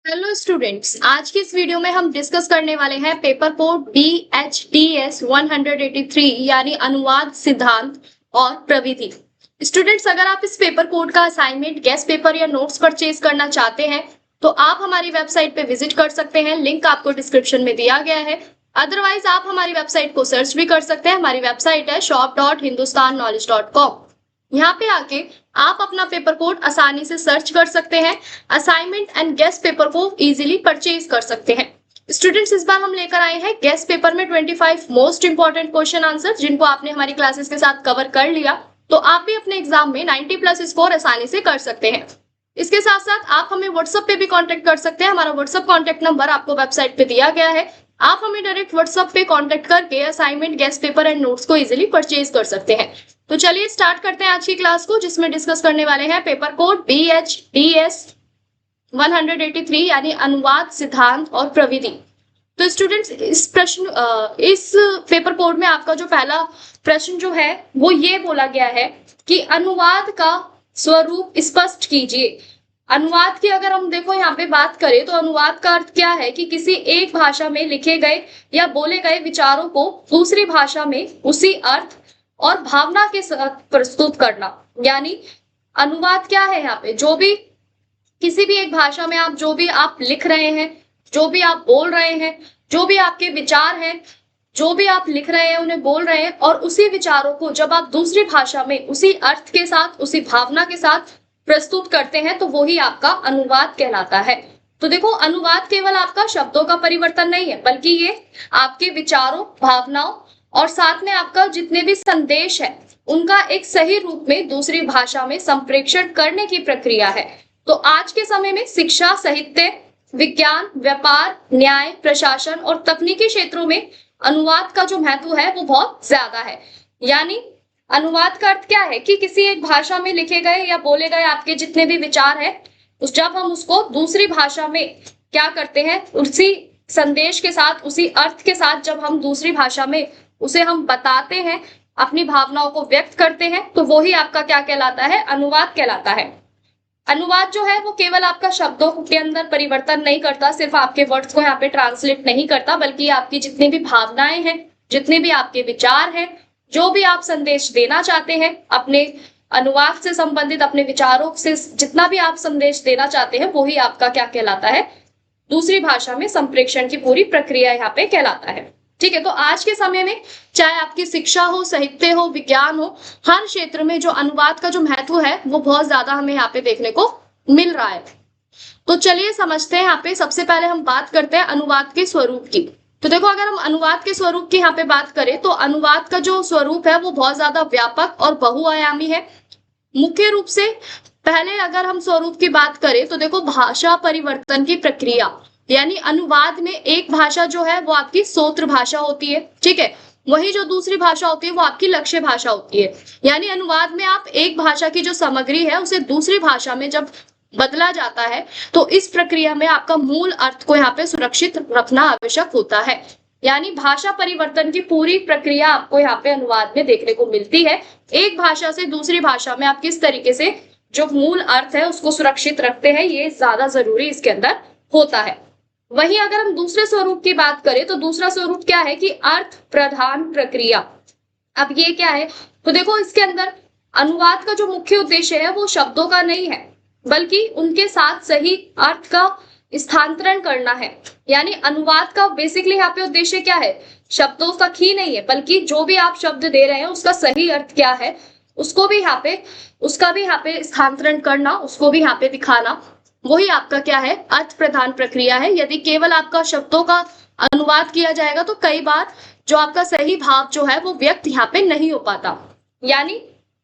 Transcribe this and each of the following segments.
Hello students, आज की इस वीडियो में हम डिस्कस करने वाले हैं पेपर कोड BHDS 183 यानी अनुवाद सिद्धांत और प्रविधि। स्टूडेंट्स, अगर आप इस पेपर कोड का असाइनमेंट, गेस्ट पेपर या नोट्स परचेज करना चाहते हैं तो आप हमारी वेबसाइट पे विजिट कर सकते हैं। लिंक आपको डिस्क्रिप्शन में दिया गया है। अदरवाइज आप हमारी वेबसाइट को सर्च भी कर सकते हैं। हमारी वेबसाइट है shop.hindustanknowledge.com। यहाँ पे आके आप अपना पेपर कोड आसानी से सर्च कर सकते हैं, असाइनमेंट एंड गेस्ट पेपर को इजीली परचेज कर सकते हैं। स्टूडेंट्स, इस बार हम लेकर आए हैं गेस्ट पेपर में 25 मोस्ट इंपॉर्टेंट क्वेश्चन आंसर, जिनको आपने हमारी क्लासेस के साथ कवर कर लिया तो आप भी अपने एग्जाम में 90+ स्कोर आसानी से कर सकते हैं। इसके साथ साथ आप हमें व्हाट्सएप पे भी कांटेक्ट कर सकते हैं। हमारा व्हाट्सएप कांटेक्ट नंबर आपको वेबसाइट पे दिया गया है। आप हमें डायरेक्ट व्हाट्सएप पे कांटेक्ट करके assignment, guest paper and notes को इजीली परचेज कर सकते हैं। तो चलिए स्टार्ट करते हैं आज की क्लास को, जिसमें डिस्कस करने वाले हैं पेपर कोड BHDS 183 यानी अनुवाद सिद्धांत और प्रविधि। तो स्टूडेंट्स, इस पेपर कोड में आपका जो पहला प्रश्न जो है वो ये बोला गया है कि अनुवाद का स्वरूप स्पष्ट कीजिए। अनुवाद की अगर हम देखो यहाँ पे बात करें तो अनुवाद का अर्थ क्या है कि किसी एक भाषा में लिखे गए या बोले गए विचारों को दूसरी भाषा में उसी अर्थ और भावना के साथ प्रस्तुत करना। यानी अनुवाद क्या है, यहाँ पे जो भी किसी भी एक भाषा में आप जो भी आप लिख रहे हैं, जो भी आप बोल रहे हैं, जो भी आपके विचार हैं, जो भी आप लिख रहे हैं उन्हें बोल रहे हैं, और उसी विचारों को जब आप दूसरी भाषा में उसी अर्थ के साथ, उसी भावना के साथ प्रस्तुत करते हैं तो वो ही आपका अनुवाद कहलाता है। तो देखो, अनुवाद केवल आपका शब्दों का परिवर्तन नहीं है, बल्कि ये आपके विचारों, भावनाओं और साथ में आपका जितने भी संदेश है उनका एक सही रूप में दूसरी भाषा में संप्रेषण करने की प्रक्रिया है। तो आज के समय में शिक्षा, साहित्य, विज्ञान, व्यापार, न्याय, प्रशासन और तकनीकी क्षेत्रों में अनुवाद का जो महत्व है वो बहुत ज्यादा है। यानी अनुवाद का अर्थ क्या है कि किसी एक भाषा में लिखे गए या बोले गए आपके जितने भी विचार है, जब हम उसको दूसरी भाषा में क्या करते हैं, उसी संदेश के साथ, उसी अर्थ के साथ जब हम दूसरी भाषा में उसे हम बताते हैं, अपनी भावनाओं को व्यक्त करते हैं, तो वो ही आपका क्या कहलाता है, अनुवाद कहलाता है। अनुवाद जो है वो केवल आपका शब्दों के अंदर परिवर्तन नहीं करता, सिर्फ आपके वर्ड्स को यहाँ पे ट्रांसलेट नहीं करता, बल्कि आपकी जितनी भी भावनाएं हैं, जितने भी आपके विचार हैं, जो भी आप संदेश देना चाहते हैं, अपने अनुवाद से संबंधित अपने विचारों से जितना भी आप संदेश देना चाहते हैं, वो ही आपका क्या कहलाता है, दूसरी भाषा में संप्रेषण की पूरी प्रक्रिया यहाँ पे कहलाता है। ठीक है, तो आज के समय में चाहे आपकी शिक्षा हो, साहित्य हो, विज्ञान हो, हर क्षेत्र में जो अनुवाद का जो महत्व है वो बहुत ज्यादा हमें यहाँ पे देखने को मिल रहा है। तो चलिए समझते हैं। यहाँ पे सबसे पहले हम बात करते हैं अनुवाद के स्वरूप की। तो देखो, अगर हम अनुवाद के स्वरूप की यहाँ पे बात करें तो अनुवाद का जो स्वरूप है वो बहुत ज्यादा व्यापक और बहुआयामी है। मुख्य रूप से पहले अगर हम स्वरूप की बात करें तो देखो, भाषा परिवर्तन की प्रक्रिया, यानी अनुवाद में एक भाषा जो है वो आपकी स्रोत भाषा होती है। ठीक है, वही जो दूसरी भाषा होती है वो आपकी लक्ष्य भाषा होती है। यानी अनुवाद में आप एक भाषा की जो सामग्री है उसे दूसरी भाषा में जब बदला जाता है तो इस प्रक्रिया में आपका मूल अर्थ को यहाँ पे सुरक्षित रखना आवश्यक होता है। यानी भाषा परिवर्तन की पूरी प्रक्रिया आपको यहाँ पे अनुवाद में देखने को मिलती है। एक भाषा से दूसरी भाषा में आप किस तरीके से जो मूल अर्थ है उसको सुरक्षित रखते हैं, ये ज्यादा जरूरी इसके अंदर होता है। वहीं अगर हम दूसरे स्वरूप की बात करें तो दूसरा स्वरूप क्या है कि अर्थ प्रधान प्रक्रिया। अब ये क्या है, तो देखो, इसके अंदर अनुवाद का जो मुख्य उद्देश्य है वो शब्दों का नहीं है, बल्कि उनके साथ सही अर्थ का स्थानांतरण करना है। यानी अनुवाद का बेसिकली यहाँ पे उद्देश्य क्या है, शब्दों तक ही नहीं है, बल्कि जो भी आप शब्द दे रहे हैं उसका सही अर्थ क्या है उसको भी यहाँ पे, उसका भी यहाँ पे स्थानांतरण करना, उसको भी यहाँ पे दिखाना, वही आपका क्या है, अर्थ प्रधान प्रक्रिया है। यदि केवल आपका शब्दों का अनुवाद किया जाएगा तो कई बार जो आपका सही भाव जो है वो व्यक्त यहाँ पे नहीं हो पाता। यानी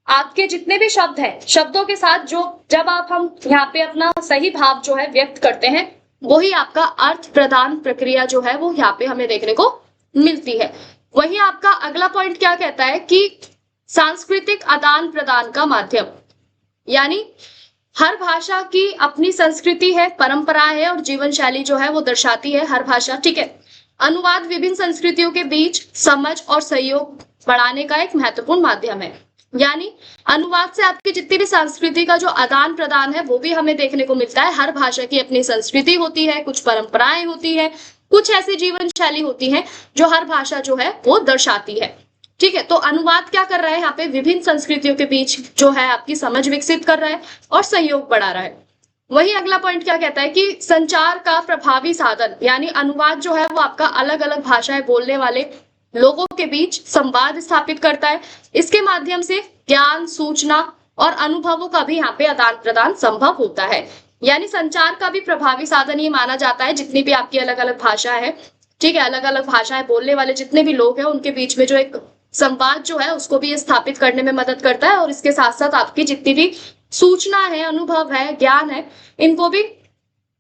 आपके जितने भी शब्द हैं, शब्दों के साथ जो जब हम यहाँ पे अपना सही भाव जो है व्यक्त करते हैं, वही आपका अर्थ प्रदान प्रक्रिया जो है वो यहाँ पे हमें देखने को मिलती है। वही आपका अगला पॉइंट क्या कहता है कि सांस्कृतिक आदान प्रदान का माध्यम। यानी हर भाषा की अपनी संस्कृति है, परंपरा है और जीवन शैली जो है वो दर्शाती है हर भाषा। ठीक है, अनुवाद विभिन्न संस्कृतियों के बीच समझ और सहयोग बढ़ाने का एक महत्वपूर्ण माध्यम है। यानी अनुवाद से आपकी जितनी भी संस्कृति का जो आदान प्रदान है वो भी हमें देखने को मिलता है। हर भाषा की अपनी संस्कृति होती है, कुछ परंपराएं होती है, कुछ ऐसी जीवन शैली होती है जो हर भाषा जो है वो दर्शाती है। ठीक है, तो अनुवाद क्या कर रहा है यहाँ पे, विभिन्न संस्कृतियों के बीच जो है आपकी समझ विकसित कर रहा है और सहयोग बढ़ा रहा है। वही अगला पॉइंट क्या कहता है कि संचार का प्रभावी साधन, यानी अनुवाद जो है वो आपका अलग अलग भाषाएं बोलने वाले लोगों के बीच संवाद स्थापित करता है। इसके माध्यम से ज्ञान, सूचना और अनुभवों का भी यहाँ पे आदान प्रदान संभव होता है। यानी संचार का भी प्रभावी साधन ये माना जाता है। जितनी भी आपकी अलग अलग भाषा है, ठीक है, अलग अलग भाषाएं बोलने वाले जितने भी लोग हैं उनके बीच में जो एक संवाद जो है उसको भी स्थापित करने में मदद करता है। और इसके साथ साथ आपकी जितनी भी सूचना है, अनुभव है, ज्ञान है, इनको भी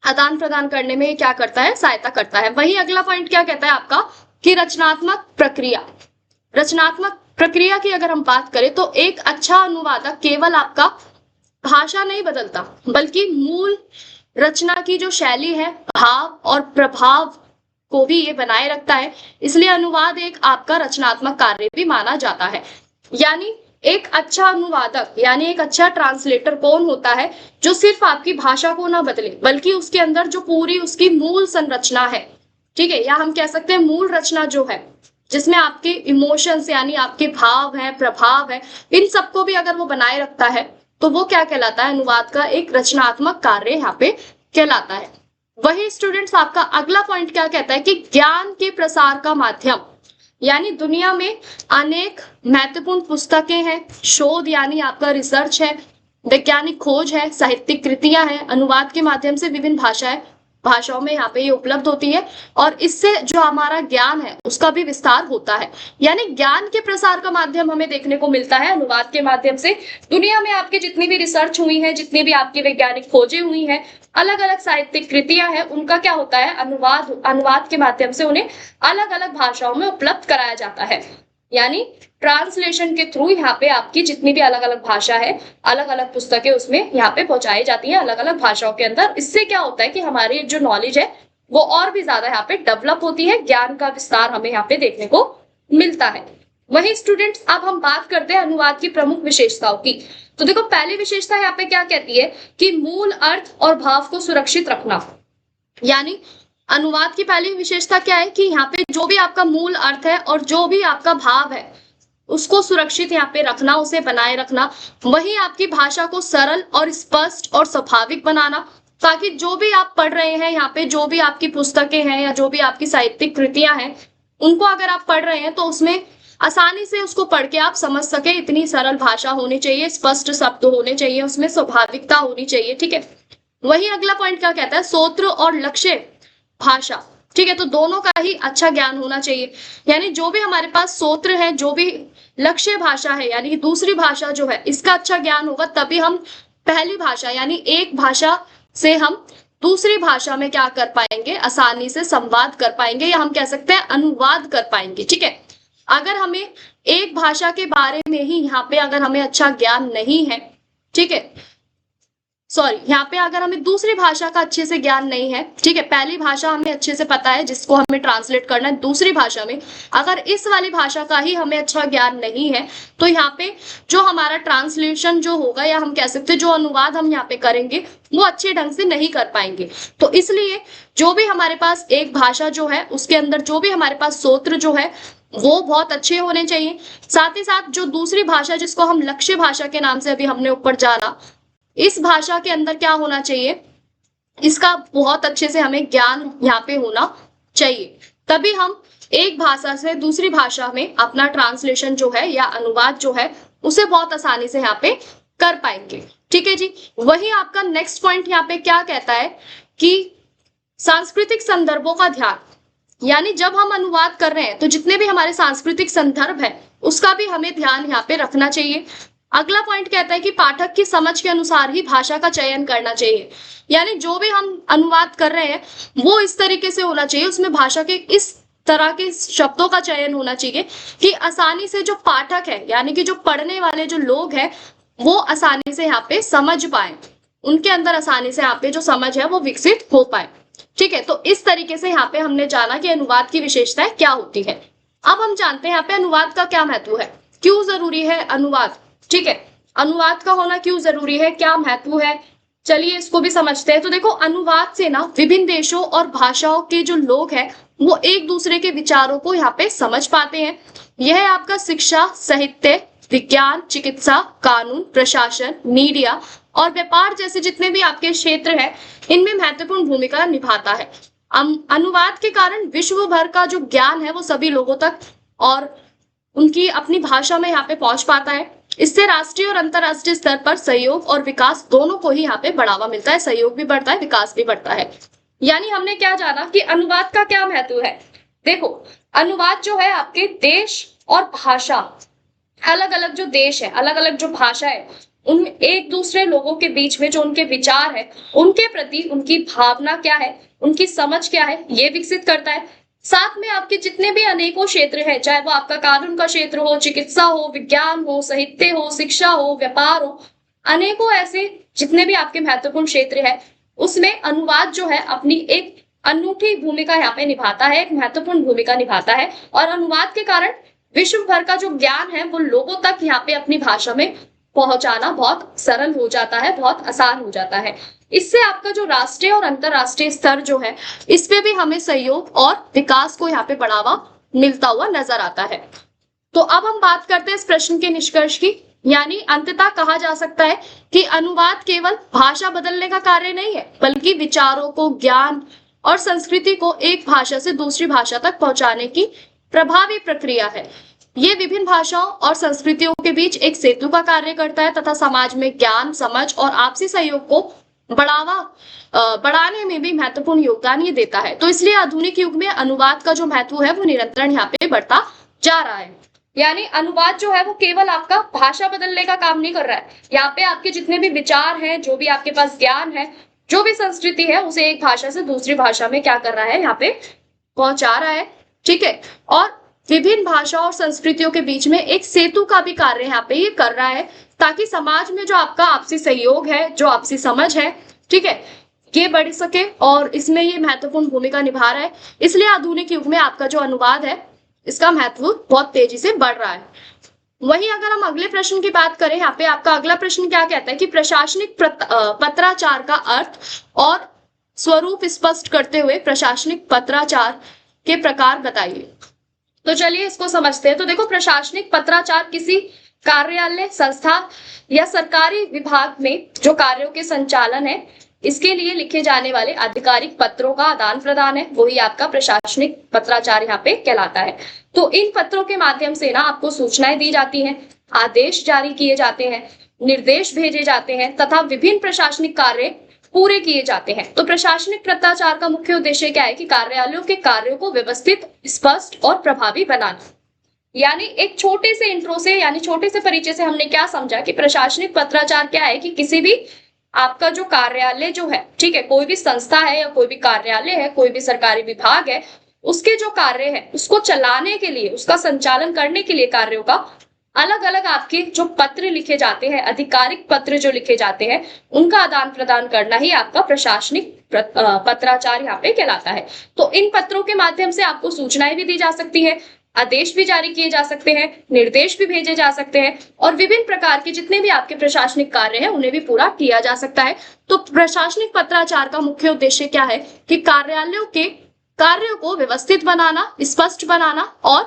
आदान प्रदान करने में क्या करता है, सहायता करता है। वही अगला पॉइंट क्या कहता है आपका कि रचनात्मक प्रक्रिया। रचनात्मक प्रक्रिया की अगर हम बात करें तो एक अच्छा अनुवादक केवल आपका भाषा नहीं बदलता बल्कि मूल रचना की जो शैली है, भाव और प्रभाव को भी ये बनाए रखता है। इसलिए अनुवाद एक आपका रचनात्मक कार्य भी माना जाता है। यानी एक अच्छा अनुवादक यानी एक अच्छा ट्रांसलेटर कौन होता है, जो सिर्फ आपकी भाषा को ना बदले बल्कि उसके अंदर जो पूरी उसकी मूल संरचना है, ठीक है, या हम कह सकते हैं मूल रचना जो है, जिसमें आपके इमोशंस यानी आपके भाव है, प्रभाव है, इन सबको भी अगर वो बनाए रखता है तो वो क्या कहलाता है, अनुवाद का एक रचनात्मक कार्य यहाँ पे कहलाता है। वही स्टूडेंट्स आपका अगला पॉइंट क्या कहता है कि ज्ञान के प्रसार का माध्यम। यानी दुनिया में अनेक महत्वपूर्ण पुस्तकें हैं, शोध यानी आपका रिसर्च है, वैज्ञानिक खोज है, साहित्यिक कृतियां हैं, अनुवाद के माध्यम से विभिन्न भाषाओं में यहाँ पे ये उपलब्ध होती है और इससे जो हमारा ज्ञान है उसका भी विस्तार होता है। यानी ज्ञान के प्रसार का माध्यम हमें देखने को मिलता है अनुवाद के माध्यम से। दुनिया में आपकी जितनी भी रिसर्च हुई है, जितनी भी आपकी वैज्ञानिक खोजें हुई हैं, अलग अलग साहित्यिक कृतियां हैं, उनका क्या होता है, अनुवाद के माध्यम से उन्हें अलग अलग भाषाओं में उपलब्ध कराया जाता है। यानी ट्रांसलेशन के थ्रू यहाँ पे आपकी जितनी भी अलग अलग भाषा है, अलग अलग पुस्तकें उसमें यहाँ पे पहुंचाई जाती हैं अलग अलग भाषाओं के अंदर। इससे क्या होता है कि हमारी जो नॉलेज है वो और भी ज्यादा यहाँ पे डेवलप होती है, ज्ञान का विस्तार हमें यहाँ पे देखने को मिलता है। वही स्टूडेंट्स अब हम बात करते हैं अनुवाद की प्रमुख विशेषताओं की। तो देखो पहली विशेषता यहाँ पे क्या कहती है कि मूल अर्थ और भाव को सुरक्षित रखना। यानी अनुवाद की पहली विशेषता क्या है कि यहाँ पे जो भी आपका मूल अर्थ है और जो भी आपका भाव है उसको सुरक्षित यहाँ पे रखना, उसे बनाए रखना। वही आपकी भाषा को सरल और स्पष्ट और स्वाभाविक बनाना, ताकि जो भी आप पढ़ रहे हैं यहाँ पे, जो भी आपकी पुस्तकें हैं या जो भी आपकी साहित्यिक कृतियां हैं, उनको अगर आप पढ़ रहे हैं तो उसमें आसानी से उसको पढ़ के आप समझ सके। इतनी सरल भाषा होनी चाहिए, स्पष्ट शब्द होने चाहिए, उसमें स्वाभाविकता होनी चाहिए। ठीक है, वही अगला पॉइंट क्या कहता है, सूत्र और लक्ष्य भाषा। ठीक है, तो दोनों का ही अच्छा ज्ञान होना चाहिए। यानी जो भी हमारे पास सूत्र है, जो भी लक्ष्य भाषा है, यानी दूसरी भाषा जो है, इसका अच्छा ज्ञान होगा तभी हम पहली भाषा यानी एक भाषा से हम दूसरी भाषा में क्या कर पाएंगे, आसानी से संवाद कर पाएंगे, या हम कह सकते हैं अनुवाद कर पाएंगे। ठीक है, अगर हमें एक भाषा के बारे में ही यहाँ पे अगर हमें अच्छा ज्ञान नहीं है, ठीक है, यहाँ पे अगर हमें दूसरी भाषा का अच्छे से ज्ञान नहीं है, ठीक है, पहली भाषा हमें अच्छे से पता है जिसको हमें ट्रांसलेट करना है दूसरी भाषा में, अगर इस वाली भाषा का ही हमें अच्छा ज्ञान नहीं है तो यहाँ पे जो हमारा ट्रांसलेशन जो होगा, या हम कह सकते हैं जो अनुवाद हम यहाँ पे करेंगे वो अच्छे ढंग से नहीं कर पाएंगे। तो इसलिए जो भी हमारे पास एक भाषा जो है उसके अंदर जो भी हमारे पास सूत्र जो है वो बहुत अच्छे होने चाहिए। साथ ही साथ जो दूसरी भाषा जिसको हम लक्ष्य भाषा के नाम से अभी हमने ऊपर जाना, इस भाषा के अंदर क्या होना चाहिए, इसका बहुत अच्छे से हमें ज्ञान यहाँ पे होना चाहिए, तभी हम एक भाषा से दूसरी भाषा में अपना ट्रांसलेशन जो है या अनुवाद जो है उसे बहुत आसानी से यहाँ पे कर पाएंगे। ठीक है जी, वही आपका नेक्स्ट पॉइंट यहाँ पे क्या कहता है कि सांस्कृतिक संदर्भों का ध्यान। यानी जब हम अनुवाद कर रहे हैं तो जितने भी हमारे सांस्कृतिक संदर्भ है उसका भी हमें ध्यान यहाँ पे रखना चाहिए। अगला पॉइंट कहता है कि पाठक की समझ के अनुसार ही भाषा का चयन करना चाहिए। यानी जो भी हम अनुवाद कर रहे हैं वो इस तरीके से होना चाहिए, उसमें भाषा के इस तरह के शब्दों का चयन होना चाहिए कि आसानी से जो पाठक है यानी कि जो पढ़ने वाले जो लोग हैं वो आसानी से यहाँ पे समझ पाए, उनके अंदर आसानी से यहाँ पे जो समझ है वो विकसित हो पाए। ठीक है, तो इस तरीके से यहाँ पे हमने जाना कि अनुवाद की विशेषताएं क्या होती है। अब हम जानते हैं यहाँ पे अनुवाद का क्या महत्व है, क्यों जरूरी है अनुवाद। ठीक है, अनुवाद का होना क्यों जरूरी है, क्या महत्व है, चलिए इसको भी समझते हैं। तो देखो, अनुवाद से ना विभिन्न देशों और भाषाओं के जो लोग हैं वो एक दूसरे के विचारों को यहाँ पे समझ पाते हैं। यह आपका शिक्षा, साहित्य, विज्ञान, चिकित्सा, कानून, प्रशासन, मीडिया और व्यापार जैसे जितने भी आपके क्षेत्र हैं इनमें महत्वपूर्ण भूमिका निभाता है। अनुवाद के कारण विश्व भर का जो ज्ञान है वो सभी लोगों तक और उनकी अपनी भाषा में यहाँ पे पहुंच पाता है। इससे राष्ट्रीय और अंतरराष्ट्रीय स्तर पर सहयोग और विकास दोनों को ही यहाँ पे बढ़ावा मिलता है, सहयोग भी बढ़ता है, विकास भी बढ़ता है। यानी हमने क्या जाना कि अनुवाद का क्या महत्व है। देखो, अनुवाद जो है आपके देश और भाषा, अलग अलग जो देश है, अलग अलग जो भाषा है, उन एक दूसरे लोगों के बीच में जो उनके विचार है, उनके प्रति उनकी भावना क्या है, उनकी समझ क्या है, ये विकसित करता है। साथ में आपके जितने भी अनेकों क्षेत्र है, चाहे वो आपका कानून का क्षेत्र हो, चिकित्सा हो, विज्ञान हो, साहित्य हो, शिक्षा हो, व्यापार हो, अनेकों ऐसे जितने भी आपके महत्वपूर्ण क्षेत्र है उसमें अनुवाद जो है अपनी एक अनूठी भूमिका यहाँ पे निभाता है, एक महत्वपूर्ण भूमिका निभाता है। और अनुवाद के कारण विश्व भर का जो ज्ञान है वो लोगों तक यहाँ पे अपनी भाषा में पहुंचाना बहुत सरल हो जाता है, बहुत आसान हो जाता है। इससे आपका जो राष्ट्रीय और अंतरराष्ट्रीय स्तर जो है इस पे भी हमें सहयोग और विकास को यहाँ पे बढ़ावा मिलता हुआ नजर आता है। तो अब हम बात करते हैं इस प्रश्न के निष्कर्ष की। यानी अंततः कहा जा सकता है कि अनुवाद केवल भाषा बदलने का कार्य नहीं है, बल्कि विचारों को, ज्ञान और संस्कृति को एक भाषा से दूसरी भाषा तक पहुंचाने की प्रभावी प्रक्रिया है। ये विभिन्न भाषाओं और संस्कृतियों के बीच एक सेतु का कार्य करता है तथा समाज में ज्ञान, समझ और आपसी सहयोग को बढ़ाने में भी महत्वपूर्ण योगदान ये देता है। तो इसलिए आधुनिक युग में अनुवाद का जो महत्व है वो निरंतर यहाँ पे बढ़ता जा रहा है। यानी अनुवाद जो है वो केवल आपका भाषा बदलने का काम नहीं कर रहा है, यहाँ पे आपके जितने भी विचार हैं, जो भी आपके पास ज्ञान है, जो भी संस्कृति है, उसे एक भाषा से दूसरी भाषा में क्या कर रहा है, यहाँ पे पहुंचा रहा है। ठीक है, और विभिन्न भाषा और संस्कृतियों के बीच में एक सेतु का भी कार्य यहाँ पे ये कर रहा है, ताकि समाज में जो आपका आपसी सहयोग है, जो आपसी समझ है, ठीक है, ये बढ़ सके और इसमें ये महत्वपूर्ण भूमिका निभा रहा है। इसलिए आधुनिक युग में आपका जो अनुवाद है इसका महत्व बहुत तेजी से बढ़ रहा है। वहीं अगर हम अगले प्रश्न की बात करें, यहाँ पे आपका अगला प्रश्न क्या कहता है कि प्रशासनिक पत्राचार का अर्थ और स्वरूप स्पष्ट करते हुए प्रशासनिक पत्राचार के प्रकार बताइए। तो चलिए इसको समझते हैं। तो देखो, प्रशासनिक पत्राचार किसी कार्यालय, संस्था या सरकारी विभाग में जो कार्यों के संचालन है इसके लिए लिखे जाने वाले आधिकारिक पत्रों का आदान प्रदान है, वही आपका प्रशासनिक पत्राचार यहाँ पे कहलाता है। तो इन पत्रों के माध्यम से ना आपको सूचनाएं दी जाती हैं, आदेश जारी किए जाते हैं, निर्देश भेजे जाते हैं तथा विभिन्न प्रशासनिक कार्य पूरे किए जाते हैं। तो प्रशासनिक पत्राचार का मुख्य उद्देश्य क्या है कि कार्यालयों के कार्यों को व्यवस्थित, स्पष्ट और प्रभावी बनाना। यानी एक छोटे से इंट्रो से, यानी छोटे से परिचय से हमने क्या समझा कि प्रशासनिक पत्राचार क्या है कि किसी भी आपका जो कार्यालय जो है, ठीक है, कोई भी संस्था है या कोई भी कार्यालय है, कोई भी सरकारी विभाग है, उसके जो कार्य है उसको चलाने के लिए, उसका संचालन करने के लिए कार्यों का अलग अलग आपके जो पत्र लिखे जाते हैं, आधिकारिक पत्र जो लिखे जाते हैं, उनका आदान प्रदान करना ही आपका प्रशासनिक पत्राचार यहाँ पे कहलाता है। तो इन पत्रों के माध्यम से आपको सूचनाएं भी दी जा सकती है, आदेश भी जारी किए जा सकते हैं, निर्देश भी भेजे जा सकते हैं और विभिन्न प्रकार के जितने भी आपके प्रशासनिक कार्य हैं उन्हें भी पूरा किया जा सकता है। तो प्रशासनिक पत्राचार का मुख्य उद्देश्य क्या है कि कार्यालयों के कार्यों को व्यवस्थित बनाना, स्पष्ट बनाना और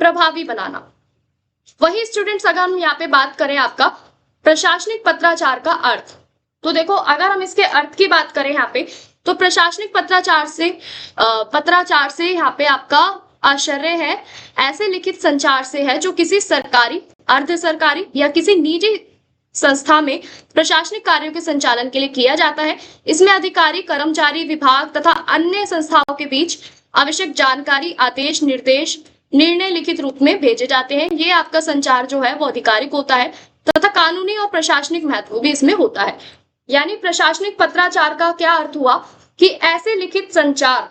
प्रभावी बनाना। वही स्टूडेंट्स, अगर हम यहाँ पे बात करें आपका प्रशासनिक पत्राचार का अर्थ, तो देखो अगर हम इसके अर्थ की बात करें यहाँ पे, तो प्रशासनिक पत्राचार से यहाँ पे आपका आशय है ऐसे लिखित संचार से है जो किसी सरकारी, अर्ध सरकारी या किसी निजी संस्था में प्रशासनिक कार्यों के संचालन के लिए किया जाता है। इसमें अधिकारी, कर्मचारी, विभाग तथा अन्य संस्थाओं के बीच आवश्यक जानकारी, आदेश, निर्देश, निर्णय लिखित रूप में भेजे जाते हैं। ये आपका संचार जो है वो आधिकारिक होता है तथा कानूनी और प्रशासनिक महत्व भी इसमें होता है। यानी प्रशासनिक पत्राचार का क्या अर्थ हुआ कि ऐसे लिखित संचार,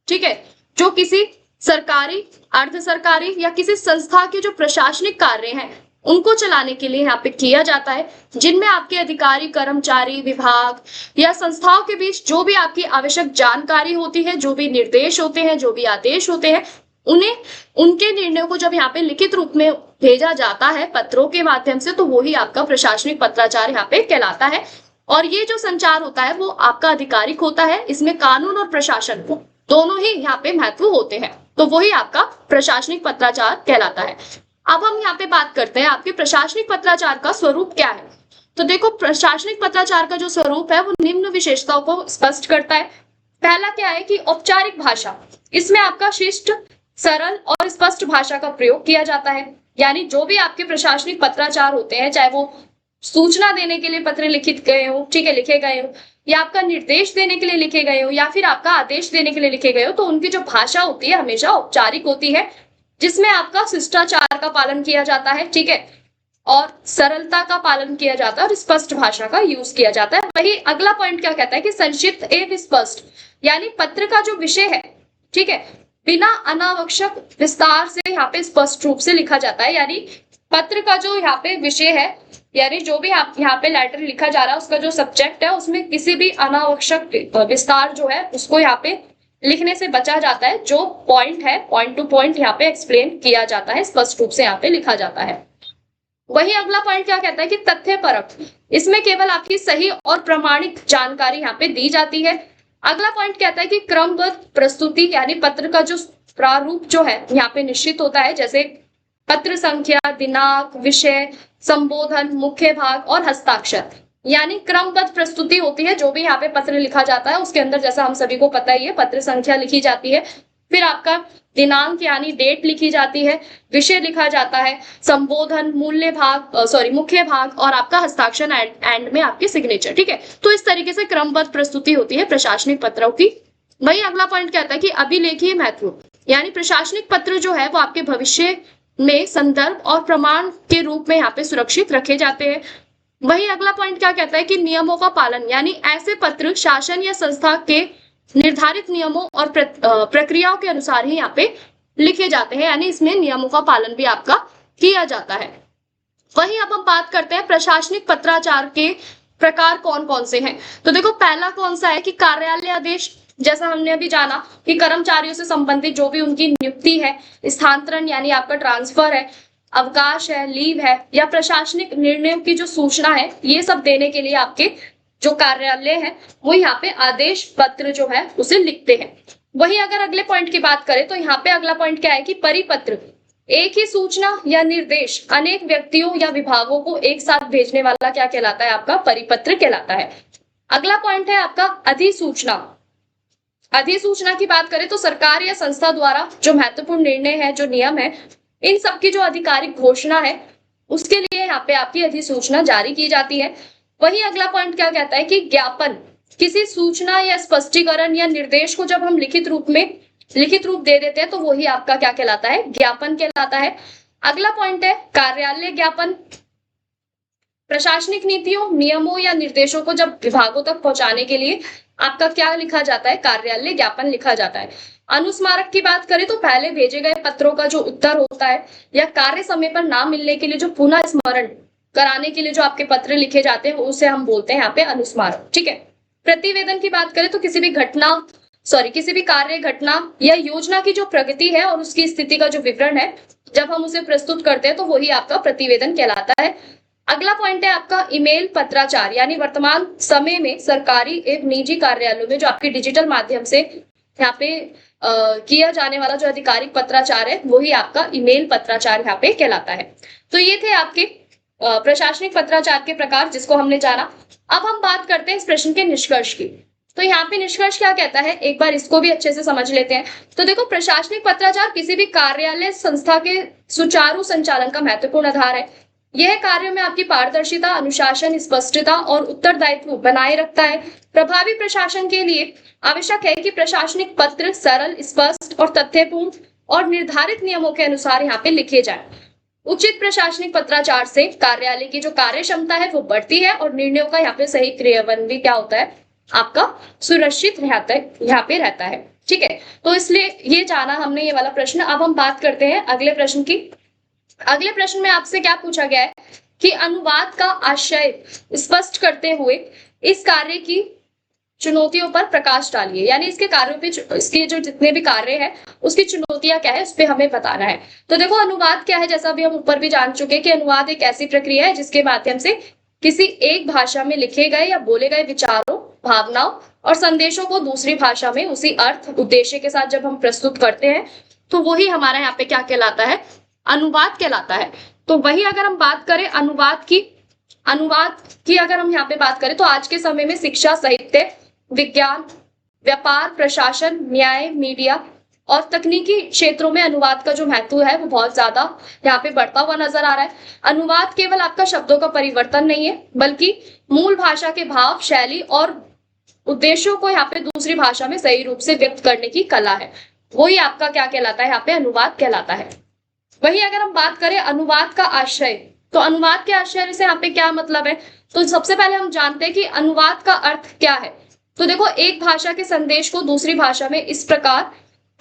ठीक है, जो किसी सरकारी, अर्ध सरकारी या किसी संस्था के जो प्रशासनिक कार्य हैं उनको चलाने के लिए यहाँ पे किया जाता है, जिनमें आपके अधिकारी, कर्मचारी, विभाग या संस्थाओं के बीच जो भी आपकी आवश्यक जानकारी होती है, जो भी निर्देश होते हैं, जो भी आदेश होते हैं, उन्हें उनके निर्णयों को जब यहाँ पे लिखित रूप में भेजा जाता है पत्रों के माध्यम से, तो वही आपका प्रशासनिक पत्राचार यहाँ पे कहलाता है। और ये जो संचार होता है वो आपका आधिकारिक होता है, इसमें कानून और प्रशासन को दोनों ही यहाँ पे महत्व होते हैं, तो वही आपका प्रशासनिक पत्राचार कहलाता है। अब हम यहाँ पे बात करते हैं आपके प्रशासनिक पत्राचार का स्वरूप क्या है। तो देखो, प्रशासनिक पत्राचार का जो स्वरूप है वो निम्न विशेषताओं को स्पष्ट करता है। पहला क्या है कि औपचारिक भाषा, इसमें आपका शिष्ट, सरल और स्पष्ट भाषा का प्रयोग किया जाता है। यानी जो भी आपके प्रशासनिक पत्राचार होते हैं, चाहे वो सूचना देने के लिए पत्र लिखित गए हो, ठीक है, लिखे गए हो, या आपका निर्देश देने के लिए लिखे गए हो, या फिर आपका आदेश देने के लिए लिखे गए हो, तो उनकी जो भाषा होती है हमेशा औपचारिक होती है, जिसमें आपका शिष्टाचार का पालन किया जाता है, ठीक है, और सरलता का पालन किया जाता है और स्पष्ट भाषा का यूज किया जाता है। वही अगला पॉइंट क्या कहता है कि संक्षिप्त एवं स्पष्ट, यानी पत्र का जो विषय है, ठीक है, बिना अनावश्यक विस्तार से यहाँ पे स्पष्ट रूप से लिखा जाता है। यानी पत्र का जो यहाँ पे विषय है, यानी जो भी आप यहाँ पे लेटर लिखा जा रहा है उसका जो सब्जेक्ट है, उसमें किसी भी अनावश्यक विस्तार जो है उसको यहाँ पे लिखने से बचा जाता है। जो पॉइंट है, पॉइंट टू पॉइंट यहाँ पे एक्सप्लेन किया जाता है, स्पष्ट रूप से यहाँ पे लिखा जाता है। वही अगला पॉइंट क्या कहता है कि तथ्यपरक, इसमें केवल आपकी सही और प्रमाणिक जानकारी यहाँ पे दी जाती है। अगला पॉइंट कहता है कि क्रमबद्ध प्रस्तुति, यानी पत्र का जो प्रारूप जो है यहाँ पे निश्चित होता है, जैसे पत्र संख्या, दिनांक, विषय, संबोधन, मुख्य भाग और हस्ताक्षर, यानी क्रमबद्ध प्रस्तुति होती है। जो भी यहाँ पे पत्र लिखा जाता है उसके अंदर, जैसा हम सभी को पता ही है, पत्र संख्या लिखी जाती है, फिर आपका दिनांक यानी डेट लिखी जाती है, विषय लिखा जाता है, संबोधन, मुख्य भाग और आपका हस्ताक्षर एंड में आपकी सिग्नेचर, ठीक है। तो इस तरीके से क्रमबद्ध प्रस्तुति होती है प्रशासनिक पत्रों की। वही अगला पॉइंट कहता है कि अभिलेखीय महत्व, यानी प्रशासनिक पत्र जो है वो आपके भविष्य में संदर्भ और प्रमाण के रूप में यहाँ पे सुरक्षित रखे जाते हैं। वही अगला पॉइंट क्या कहता है कि नियमों का पालन, यानी ऐसे पत्र शासन या संस्था के निर्धारित नियमों और प्रक्रियाओं के अनुसार ही यहाँ पे लिखे जाते हैं, यानी इसमें नियमों का पालन भी आपका किया जाता है। वही अब हम बात करते हैं प्रशासनिक पत्राचार के प्रकार कौन कौन से हैं। तो देखो, पहला कौन सा है कि कार्यालय आदेश, जैसा हमने अभी जाना कि कर्मचारियों से संबंधित जो भी उनकी नियुक्ति है, स्थानांतरण यानी आपका ट्रांसफर है, अवकाश है, लीव है, या प्रशासनिक निर्णयों की जो सूचना है, ये सब देने के लिए आपके जो कार्यालय है वो यहाँ पे आदेश पत्र जो है उसे लिखते हैं। वही अगर अगले पॉइंट की बात करें तो यहाँ पे अगला पॉइंट क्या है कि परिपत्र, एक ही सूचना या निर्देश अनेक व्यक्तियों या विभागों को एक साथ भेजने वाला क्या कहलाता है, आपका परिपत्र कहलाता है। अगला पॉइंट है आपका अधिसूचना। अधिसूचना की बात करें तो सरकार या संस्था द्वारा जो महत्वपूर्ण निर्णय है, जो नियम है, इन सबकी जो आधिकारिक घोषणा है उसके लिए यहाँ पे आपकी अधिसूचना जारी की जाती है। वही अगला पॉइंट क्या कहता है कि ज्ञापन, किसी सूचना या स्पष्टीकरण या निर्देश को जब हम लिखित रूप दे देते हैं तो वही आपका क्या कहलाता है, ज्ञापन कहलाता है। अगला पॉइंट है कार्यालय ज्ञापन, प्रशासनिक नीतियों, नियमों या निर्देशों को जब विभागों तक पहुंचाने के लिए आपका क्या लिखा जाता है, कार्यालय ज्ञापन लिखा जाता है। अनुस्मारक की बात करें तो पहले भेजे गए पत्रों का जो उत्तर होता है या कार्य समय पर ना मिलने के लिए जो पुनः स्मरण कराने के लिए जो आपके पत्र लिखे जाते हैं उसे हम बोलते हैं यहाँ पे अनुस्मारक, ठीक है। प्रतिवेदन की बात करें तो किसी भी कार्य, घटना या योजना की जो प्रगति है और उसकी स्थिति का जो विवरण है, जब हम उसे प्रस्तुत करते हैं तो वही आपका प्रतिवेदन कहलाता है। अगला पॉइंट है आपका ईमेल पत्राचार, यानी वर्तमान समय में सरकारी एवं निजी कार्यालयों में जो आपके डिजिटल माध्यम से यहाँ पे किया जाने वाला जो आधिकारिक पत्राचार है वही आपका ईमेल पत्राचार यहाँ पे कहलाता है। तो ये थे आपके प्रशासनिक पत्राचार के प्रकार जिसको हमने जाना। अब हम बात करते हैं इस प्रश्न के निष्कर्ष की। तो यहाँ पे निष्कर्ष क्या कहता है, एक बार इसको भी अच्छे से समझ लेते हैं। तो देखो, प्रशासनिक पत्राचार किसी भी कार्यालय संस्था के सुचारू संचालन का महत्वपूर्ण आधार है। यह कार्यों में आपकी पारदर्शिता, अनुशासन, स्पष्टता और उत्तरदायित्व बनाए रखता है। प्रभावी प्रशासन के लिए आवश्यक है कि प्रशासनिक पत्र सरल, स्पष्ट और तथ्यपूर्ण और निर्धारित नियमों के अनुसार यहाँ पे लिखे जाए। उचित प्रशासनिक पत्राचार से कार्यालय की जो कार्य क्षमता है वो बढ़ती है और निर्णयों का यहाँ पे सही क्रियान्वयन भी क्या होता है, आपका सुरक्षित यहाँ पे रहता है, ठीक है। तो इसलिए ये जाना हमने ये वाला प्रश्न। अब हम बात करते हैं अगले प्रश्न की। अगले प्रश्न में आपसे क्या पूछा गया है कि अनुवाद का आशय स्पष्ट करते हुए इस कार्य की चुनौतियों पर प्रकाश डालिए, यानी इसके कार्यों पे, इसके जो जितने भी कार्य है उसकी चुनौतियां क्या है उस पे हमें बताना है। तो देखो अनुवाद क्या है, जैसा अभी हम ऊपर भी जान चुके कि अनुवाद एक ऐसी प्रक्रिया है जिसके माध्यम से किसी एक भाषा में लिखे गए या बोले गए विचारों, भावनाओं और संदेशों को दूसरी भाषा में उसी अर्थ उद्देश्य के साथ जब हम प्रस्तुत करते हैं तो वही हमारा यहाँ पे क्या कहलाता है, अनुवाद कहलाता है। तो वही अगर हम बात करें अनुवाद की अगर हम यहाँ पे बात करें तो आज के समय में शिक्षा, साहित्य, विज्ञान, व्यापार, प्रशासन, न्याय, मीडिया और तकनीकी क्षेत्रों में अनुवाद का जो महत्व है वो बहुत ज्यादा यहाँ पे बढ़ता हुआ नजर आ रहा है। अनुवाद केवल आपका शब्दों का परिवर्तन नहीं है, बल्कि मूल भाषा के भाव, शैली और उद्देश्यों को यहाँ पे दूसरी भाषा में सही रूप से व्यक्त करने की कला है। वही आपका क्या कहलाता है, यहाँ पे अनुवाद कहलाता है। वही अगर हम बात करें अनुवाद का आशय, तो अनुवाद के आशय से यहाँ पे क्या मतलब है, तो सबसे पहले हम जानते हैं कि अनुवाद का अर्थ क्या है। तो देखो, एक भाषा के संदेश को दूसरी भाषा में इस प्रकार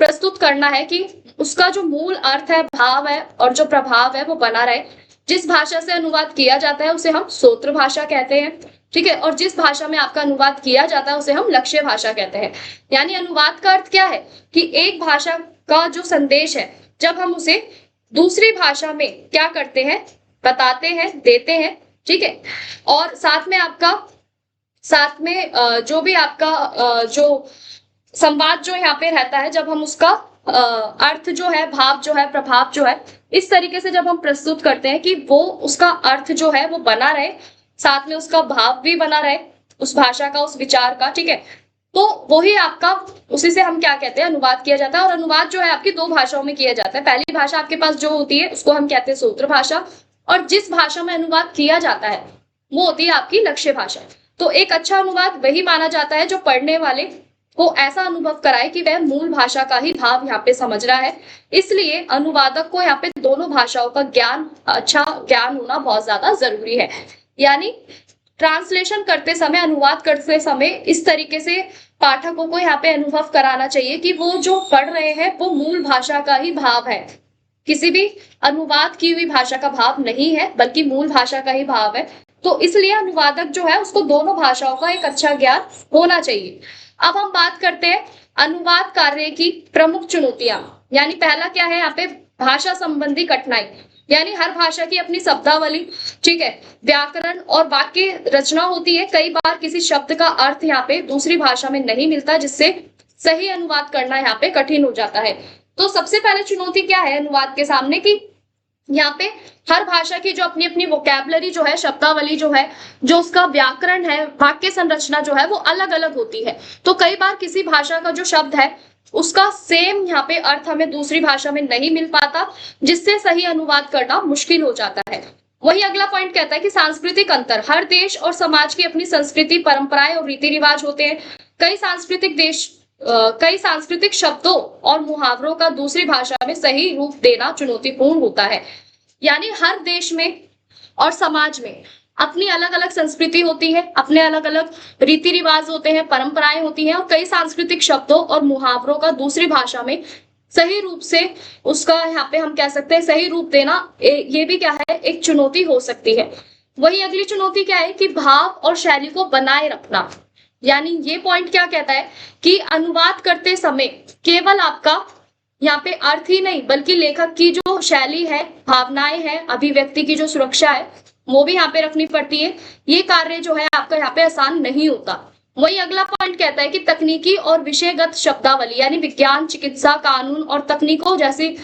प्रस्तुत करना है कि उसका जो मूल अर्थ है, भाव है और जो प्रभाव है वो बना रहे। जिस भाषा से अनुवाद किया जाता है उसे हम स्रोत भाषा कहते हैं, ठीक है, और जिस भाषा में आपका अनुवाद किया जाता है उसे हम लक्ष्य भाषा कहते हैं। यानी अनुवाद का अर्थ क्या है कि एक भाषा का जो संदेश है जब हम उसे दूसरी भाषा में क्या करते हैं, बताते हैं, देते हैं, ठीक है, और साथ में जो भी आपका जो संवाद जो यहाँ पे रहता है, जब हम उसका अर्थ जो है, भाव जो है, प्रभाव जो है, इस तरीके से जब हम प्रस्तुत करते हैं कि वो उसका अर्थ जो है वो बना रहे, साथ में उसका भाव भी बना रहे, उस भाषा का, उस विचार का, ठीक है, तो वही आपका, उसी से हम क्या कहते हैं, अनुवाद किया जाता है। और अनुवाद जो है आपकी दो भाषाओं में किया जाता है। पहली भाषा आपके पास जो होती है उसको हम कहते हैं स्रोत भाषा, और जिस भाषा में अनुवाद किया जाता है वो होती है आपकी लक्ष्य भाषा। तो एक अच्छा अनुवाद वही माना जाता है जो पढ़ने वाले को ऐसा अनुभव कराए कि वह मूल भाषा का ही भाव यहाँ पे समझ रहा है। इसलिए अनुवादक को यहाँ पे दोनों भाषाओं का अच्छा ज्ञान होना बहुत ज्यादा जरूरी है। यानी ट्रांसलेशन करते समय, अनुवाद करते समय इस तरीके से पाठकों को यहाँ पे अनुभव कराना चाहिए कि वो जो पढ़ रहे हैं वो मूल भाषा का ही भाव है, किसी भी अनुवाद की हुई भाषा का भाव नहीं है, बल्कि मूल भाषा का ही भाव है। तो इसलिए अनुवादक जो है उसको दोनों भाषाओं का एक अच्छा ज्ञान होना चाहिए। अब हम बात करते हैं अनुवाद कार्य की प्रमुख चुनौतियां। यानी पहला क्या है यहाँ पे, भाषा संबंधी कठिनाई। यानी हर भाषा की अपनी शब्दावली, ठीक है, व्याकरण और वाक्य रचना होती है। कई बार किसी शब्द का अर्थ यहाँ पे दूसरी भाषा में नहीं मिलता, जिससे सही अनुवाद करना यहाँ पे कठिन हो जाता है। तो सबसे पहले चुनौती क्या है अनुवाद के सामने की, यहाँ पे हर भाषा की जो अपनी अपनी वोकैबुलरी जो है, शब्दावली जो है, जो उसका व्याकरण है, वाक्य संरचना जो है वो अलग अलग होती है। तो कई बार किसी भाषा का जो शब्द है उसका सेम यहाँ पे अर्थ हमें दूसरी भाषा में नहीं मिल पाता, जिससे सही अनुवाद करना मुश्किल हो जाता है। वही अगला पॉइंट कहता है कि सांस्कृतिक अंतर। हर देश और समाज की अपनी संस्कृति, परंपराएं और रीति रिवाज होते हैं। कई सांस्कृतिक शब्दों और मुहावरों का दूसरी भाषा में सही रूप देना चुनौतीपूर्ण होता है। यानी हर देश में और समाज में अपनी अलग अलग संस्कृति होती है, अपने अलग अलग रीति रिवाज होते हैं, परंपराएं होती हैं, और कई सांस्कृतिक शब्दों और मुहावरों का दूसरी भाषा में सही रूप से उसका यहाँ पे हम कह सकते हैं सही रूप देना, ये भी क्या है, एक चुनौती हो सकती है। वही अगली चुनौती क्या है कि भाव और शैली को बनाए रखना। यानी ये पॉइंट क्या कहता है कि अनुवाद करते समय केवल आपका यहाँ पे अर्थ ही नहीं, बल्कि लेखक की जो शैली है, भावनाएं हैं, अभिव्यक्ति की जो सुरक्षा है वो भी यहाँ पे रखनी पड़ती है। ये कार्य जो है आपका यहाँ पे आसान नहीं होता। वही अगला पॉइंट कहता है कि तकनीकी और विषयगत शब्दावली, यानी विज्ञान, चिकित्सा, कानून और तकनीकों जैसे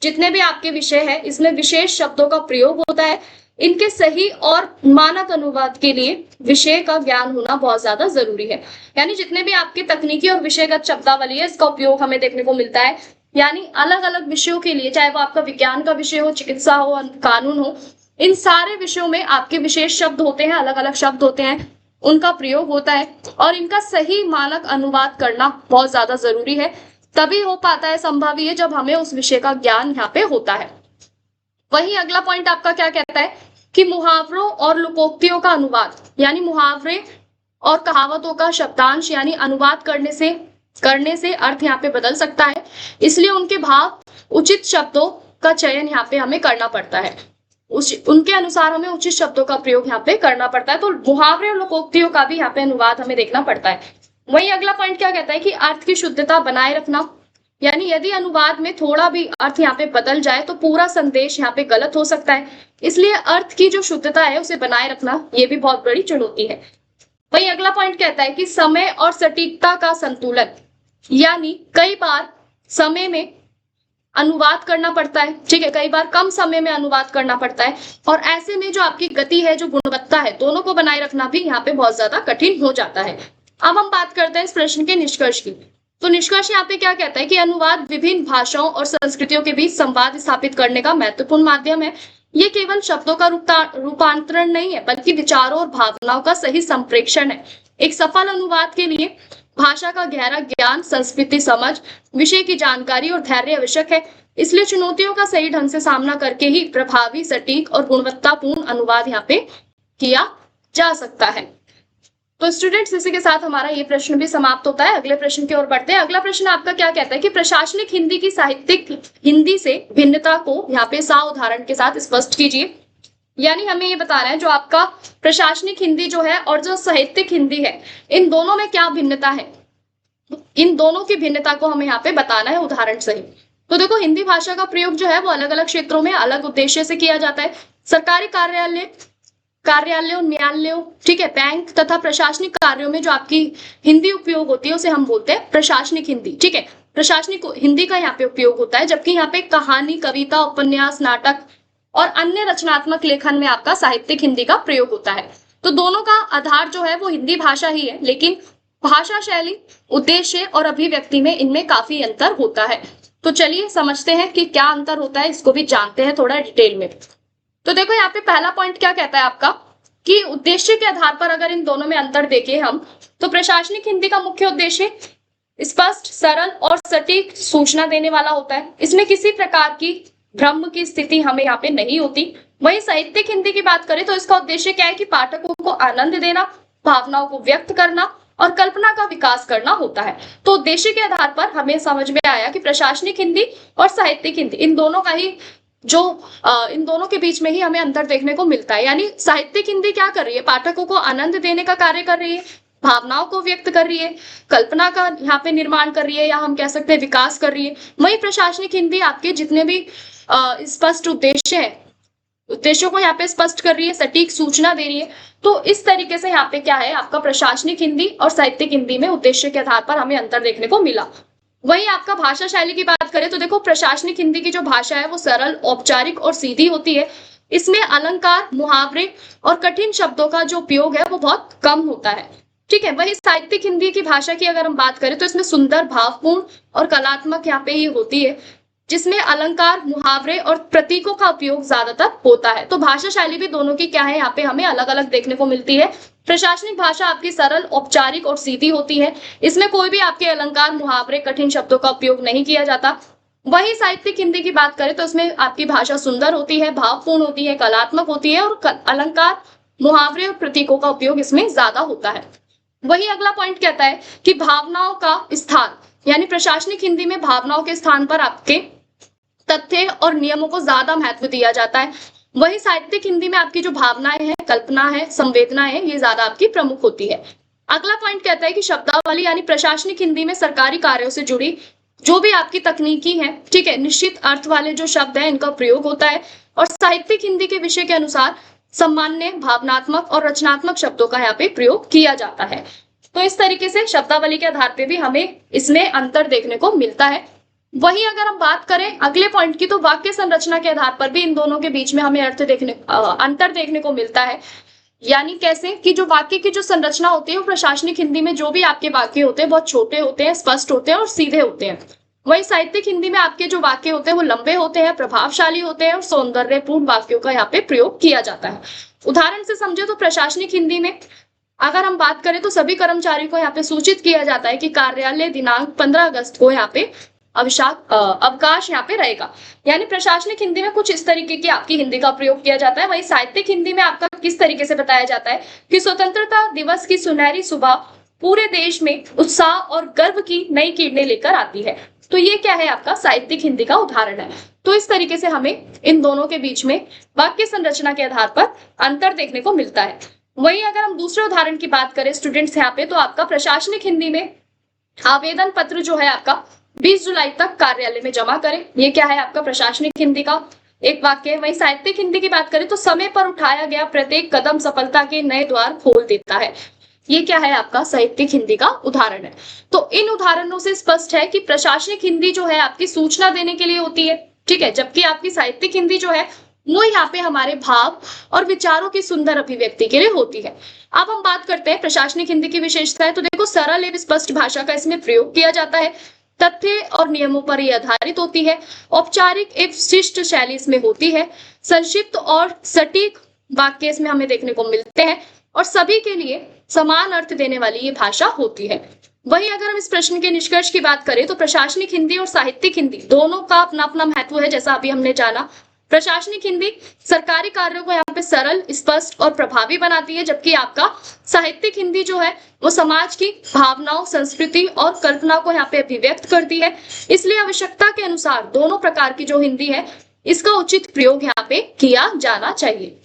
जितने भी आपके विषय है, इसमें विशेष शब्दों का प्रयोग होता है। इनके सही और मानक अनुवाद के लिए विषय का ज्ञान होना बहुत ज्यादा जरूरी है। यानी जितने भी आपके तकनीकी और विषयगत शब्दावली है, इसका उपयोग हमें देखने को मिलता है। यानी अलग अलग विषयों के लिए, चाहे वो आपका विज्ञान का विषय हो, चिकित्सा हो, कानून हो, इन सारे विषयों में आपके विशेष शब्द होते हैं, अलग अलग शब्द होते हैं, उनका प्रयोग होता है, और इनका सही मानक अनुवाद करना बहुत ज्यादा जरूरी है। तभी हो पाता है, संभव ही है, जब हमें उस विषय का ज्ञान यहाँ पे होता है। वही अगला पॉइंट आपका क्या कहता है कि मुहावरों और लोकोक्तियों का अनुवाद। यानी मुहावरे और कहावतों का शब्दांश यानी अनुवाद करने से अर्थ यहाँ पे बदल सकता है, इसलिए उनके भाव, उचित शब्दों का चयन यहाँ पे हमें करना पड़ता है, उनके अनुसार हमें उचित शब्दों का प्रयोग यहाँ पे करना पड़ता है। तो मुहावरे और लोकोक्तियों का भी यहाँ पे अनुवाद हमें देखना पड़ता है। वही अगला पॉइंट क्या कहता है कि अर्थ की शुद्धता बनाए रखना, यानी यदि अनुवाद में थोड़ा भी अर्थ यहाँ पे बदल जाए तो पूरा संदेश यहाँ पे गलत हो सकता है, इसलिए अर्थ की जो शुद्धता है उसे बनाए रखना ये भी बहुत बड़ी चुनौती है। वही अगला पॉइंट कहता है कि समय और सटीकता का संतुलन, यानी कई बार समय में अनुवाद करना पड़ता है, ठीक है, कई बार कम समय में अनुवाद करना पड़ता है, और ऐसे में जो आपकी गति है, जो गुणवत्ता है, दोनों को बनाए रखना भी यहाँ पे बहुत ज्यादा कठिन हो जाता है। अब हम बात करते हैं इस प्रश्न के निष्कर्ष की। तो निष्कर्ष यहाँ पे क्या कहता है कि अनुवाद विभिन्न भाषाओं और संस्कृतियों के बीच संवाद स्थापित करने का महत्वपूर्ण माध्यम है। ये केवल शब्दों का रूपांतरण नहीं है, बल्कि विचारों और भावनाओं का सही संप्रेषण है। एक सफल अनुवाद के लिए भाषा का गहरा ज्ञान, संस्कृति समझ, विषय की जानकारी और धैर्य आवश्यक है। इसलिए चुनौतियों का सही ढंग से सामना करके ही प्रभावी, सटीक और गुणवत्तापूर्ण अनुवाद यहाँ पे किया जा सकता है। तो स्टूडेंट्स, इसी के साथ हमारा ये प्रश्न भी समाप्त होता है। अगले प्रश्न की ओर बढ़ते हैं। अगला प्रश्न आपका क्या कहता है कि प्रशासनिक हिंदी की साहित्यिक हिंदी से भिन्नता को यहाँ पे उदाहरण के साथ स्पष्ट कीजिए। यानी हमें ये बता रहा है जो आपका प्रशासनिक हिंदी जो है और जो साहित्यिक हिंदी है, इन दोनों में क्या भिन्नता है, इन दोनों की भिन्नता को हमें यहाँ पे बताना है उदाहरण सहित। तो देखो, हिंदी भाषा का प्रयोग जो है वो अलग अलग क्षेत्रों में अलग उद्देश्य से किया जाता है। सरकारी कार्यालयों, न्यायालयों, ठीक है, बैंक तथा प्रशासनिक कार्यों में जो आपकी हिंदी उपयोग होती है उसे हम बोलते हैं प्रशासनिक हिंदी, ठीक है। प्रशासनिक हिंदी का यहाँ पे उपयोग होता है, जबकि यहाँ पे कहानी, कविता, उपन्यास, नाटक और अन्य रचनात्मक लेखन में आपका साहित्यिक हिंदी का प्रयोग होता है। तो दोनों का आधार जो है वो हिंदी भाषा ही है, लेकिन भाषा शैली, उद्देश्य और अभिव्यक्ति में इनमें काफी अंतर होता है। तो चलिए समझते हैं कि क्या अंतर होता है, इसको भी जानते हैं थोड़ा डिटेल में। तो देखो, यहाँ पे पहला पॉइंट क्या कहता है आपका कि उद्देश्य के आधार पर अगर इन दोनों में अंतर देखें हम, तो प्रशासनिक हिंदी का मुख्य उद्देश्य स्पष्ट, सरल और सटीक सूचना देने वाला होता है। इसमें किसी प्रकार की भ्रम की स्थिति हमें यहाँ पे नहीं होती। वहीं साहित्यिक हिंदी की बात करें तो इसका उद्देश्य क्या है कि पाठकों को आनंद देना, भावनाओं को व्यक्त करना और कल्पना का विकास करना होता है। तो उद्देश्य के आधार पर हमें समझ में आया कि प्रशासनिक हिंदी और साहित्यिक हिंदी, इन दोनों के बीच में ही हमें अंतर देखने को मिलता है। यानी साहित्यिक हिंदी क्या कर रही है, पाठकों को आनंद देने का कार्य कर रही है, भावनाओं को व्यक्त कर रही है, कल्पना का यहाँ पे निर्माण कर रही है, या हम कह सकते हैं विकास कर रही है। वही प्रशासनिक हिंदी आपके जितने भी स्पष्ट उद्देश्य है, उद्देश्यों को यहाँ पे स्पष्ट कर रही है, सटीक सूचना दे रही है। तो इस तरीके से यहाँ पे क्या है, आपका प्रशासनिक हिंदी और साहित्यिक हिंदी में उद्देश्य के आधार पर हमें अंतर देखने को मिला। वहीं आपका भाषा शैली की बात करें तो देखो, प्रशासनिक हिंदी की जो भाषा है वो सरल, औपचारिक और सीधी होती है। इसमें अलंकार, मुहावरे और कठिन शब्दों का जो उपयोग है वो बहुत कम होता है, ठीक है। वही साहित्यिक हिंदी की भाषा की अगर हम बात करें तो इसमें सुंदर, भावपूर्ण और कलात्मक यहाँ पे ये होती है, जिसमें अलंकार, मुहावरे और प्रतीकों का उपयोग ज्यादातर होता है। तो भाषा शैली भी दोनों की क्या है, यहाँ पे हमें अलग अलग देखने को मिलती है। प्रशासनिक भाषा आपकी सरल, औपचारिक और सीधी होती है। इसमें कोई भी आपके अलंकार, मुहावरे, कठिन शब्दों का उपयोग नहीं किया जाता। वही साहित्यिक हिंदी की बात करें तो इसमें आपकी भाषा सुंदर होती है, भावपूर्ण होती है, कलात्मक होती है और अलंकार, मुहावरे और प्रतीकों का उपयोग इसमें ज्यादा होता है। वही अगला पॉइंट कहता है कि भावनाओं का स्थान, यानी प्रशासनिक हिंदी में भावनाओं के स्थान पर आपके तथ्य और नियमों को ज्यादा महत्व दिया जाता है। वही साहित्यिक हिंदी में आपकी जो भावनाएं हैं, कल्पना है, संवेदना है, ये ज्यादा आपकी प्रमुख होती है। अगला पॉइंट कहता है कि शब्दावली, यानी प्रशासनिक हिंदी में सरकारी कार्यों से जुड़ी जो भी आपकी तकनीकी है, ठीक है, निश्चित अर्थ वाले जो शब्द है इनका प्रयोग होता है। और साहित्यिक हिंदी के विषय के अनुसार सामान्य, भावनात्मक और रचनात्मक शब्दों का यहाँ पे प्रयोग किया जाता है। तो इस तरीके से शब्दावली के आधार पे भी हमें इसमें अंतर देखने को मिलता है। वही अगर हम बात करें अगले पॉइंट की, तो वाक्य संरचना के आधार पर भी इन दोनों के बीच में हमें अंतर देखने को मिलता है। यानी कैसे कि जो वाक्य की जो संरचना होती है वो प्रशासनिक हिंदी में जो भी आपके वाक्य होते हैं बहुत छोटे होते हैं, स्पष्ट होते हैं और सीधे होते हैं। वही साहित्यिक हिंदी में आपके जो वाक्य होते हैं वो लंबे होते हैं, प्रभावशाली होते हैं और सौंदर्यपूर्ण वाक्यों का यहाँ पे प्रयोग किया जाता है। उदाहरण से समझे तो प्रशासनिक हिंदी में अगर हम बात करें तो सभी कर्मचारियों को यहाँ पे सूचित किया जाता है कि कार्यालय दिनांक 15 अगस्त को यहाँ पे अवकाश यहाँ पे रहेगा। यानी प्रशासनिक हिंदी में कुछ इस तरीके की आपकी हिंदी का प्रयोग किया जाता है। वही साहित्यिक हिंदी में आपका किस तरीके से बताया जाता है कि स्वतंत्रता दिवस की सुनहरी सुबह पूरे देश में उत्साह और गर्व की नई किरणें लेकर आती है। तो ये क्या है, आपका साहित्यिक हिंदी का उदाहरण है। तो इस तरीके से हमें इन दोनों के बीच में वाक्य संरचना के आधार पर अंतर देखने को मिलता है। वहीं अगर हम दूसरे उदाहरण की बात करें स्टूडेंट्स यहाँ पे, तो आपका प्रशासनिक हिंदी में आवेदन पत्र जो है आपका 20 जुलाई तक कार्यालय में जमा करें। ये क्या है आपका प्रशासनिक हिंदी का एक वाक्य। वहीं साहित्यिक हिंदी की बात करें तो समय पर उठाया गया प्रत्येक कदम सफलता के नए द्वार खोल देता है। ये क्या है आपका साहित्यिक हिंदी का उदाहरण है। तो इन उदाहरणों से स्पष्ट है कि प्रशासनिक हिंदी जो है आपकी सूचना देने के लिए होती है, ठीक है, जबकि आपकी साहित्यिक हिंदी जो है वो यहाँ पे हमारे भाव और विचारों की सुंदर अभिव्यक्ति के लिए होती है। अब हम बात करते हैं प्रशासनिक हिंदी की विशेषताएं। तो देखो, सरल एवं स्पष्ट भाषा का इसमें प्रयोग किया जाता है, तथ्य और नियमों पर यह आधारित होती है, औपचारिक एवं शिष्ट शैली इसमें होती है, संक्षिप्त और सटीक वाक्य इसमें हमें देखने को मिलते हैं और सभी के लिए समान अर्थ देने वाली ये भाषा होती है। वहीं अगर हम इस प्रश्न के निष्कर्ष की बात करें तो प्रशासनिक हिंदी और साहित्यिक हिंदी दोनों का अपना अपना महत्व है। जैसा अभी हमने जाना, प्रशासनिक हिंदी सरकारी कार्यों को यहाँ पे सरल, स्पष्ट और प्रभावी बनाती है, जबकि आपका साहित्यिक हिंदी जो है वो समाज की भावनाओं, संस्कृति और कल्पना को यहाँ पे अभिव्यक्त करती है। इसलिए आवश्यकता के अनुसार दोनों प्रकार की जो हिंदी है इसका उचित प्रयोग यहाँ पे किया जाना चाहिए।